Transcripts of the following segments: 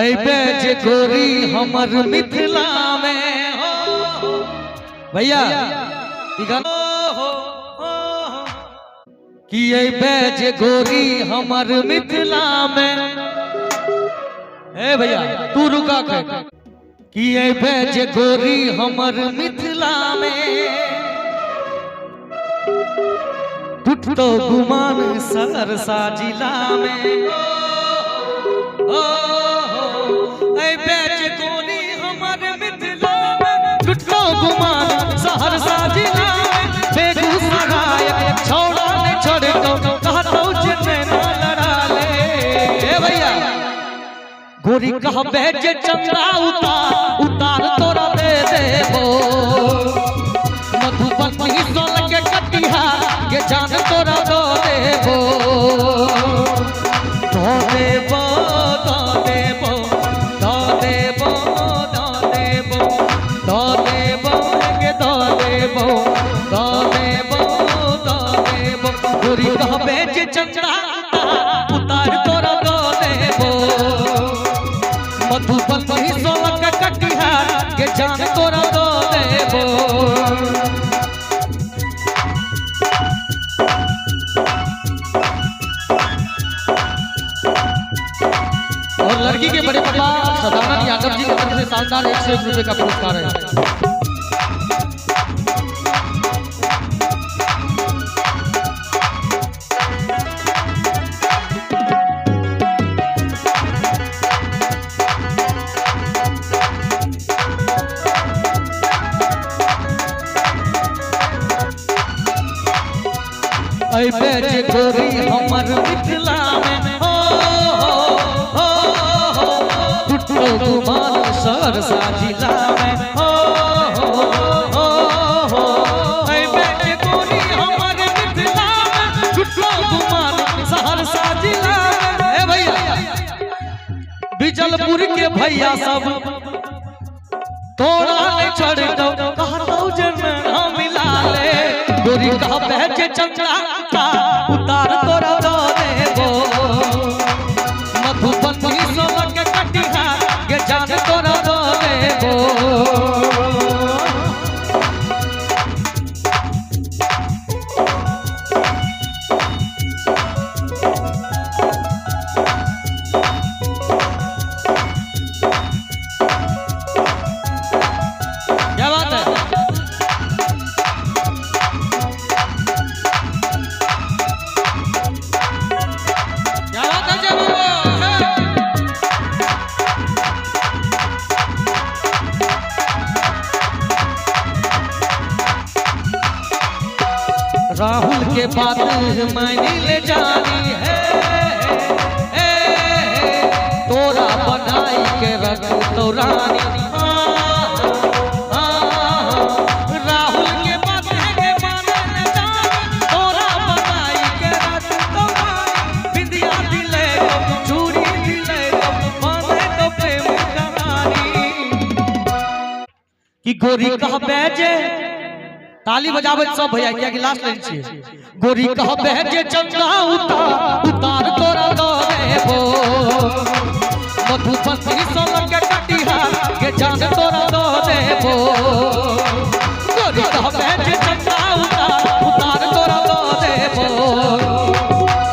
ऐबे जे गोरी हमर मिथिला में हो भैया कि ऐबे जे गोरी हमर मिथिला में ए भैया तू रुका कर कि ऐबे जे गोरी हमर मिथिला में टूटतो गुमान सहरसा जिला में ऐबे जे गोरी हमर मिथिला में टूटतो गुमान सहरसा जिला में बेगूसराय छोड़ा ने छोड़ दो कहतो जिन्ने ना लड़ा ले ए भैया गोरी कहबे जे चंदा उतार तोरा दे देबो मधुबनी सोल के कटिहा के जान तोरा दो देबो दो देबो दो देबो दो देबो दो देबो दो देबो के दो देबो दो देबो दो देबो गोरी कहबे जे चंदा उतार तोरा दो देबो मधुबनी सोल के कटिहा के जान तोरा दो देबो और लड़की के बड़े पापा सदानंद यादव जी की तरफ से शानदार 101 रुपए का पुरस्कार है। ऐबे जे गोरी हमर मिथिला में हो टूटतो गुमान सहरसा जिला में हो ऐबे जे गोरी हमर मिथिला में टूटतो गुमान सहरसा जिला में ए भैया बिजलपुर के भैया सब तोड़ा ने छोड़ दो कहतो जन्म ना मिला ले गोरी कहबे जे चंदा उतार तोरा दो देबो मधुबनी सोल के कटिहा के जान तोरा दो देबो क्या बात है राहुल के बात मैंने ले जानी है तोरा बनाई के रख तो रानी राहुल के बात है माने ले जानी तोरा बनाई के रख तो रानी बिंदिया दिले चूड़ी दिले माने तो प्रेम कहानी कि गोरी कहबे जे ताली बजावे सब भैया क्या कि लास्ट लाइन छे गोरी कहबे जे चंदा उतार तोरा दो देबो मधुबनी सोल के कटिहा के जान तोरा दो देबो गोरी कहबे जे चंदा उतार तोरा दो देबो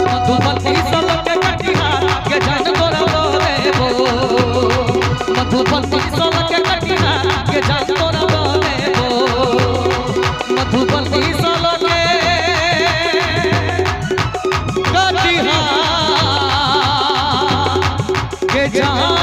मधुबनी सोल के कटिहा के जान तोरा दो देबो मधुबनी सोल के कटिहा के जान तोरा दो देबो मधुबनी सोल के कटिहा के जान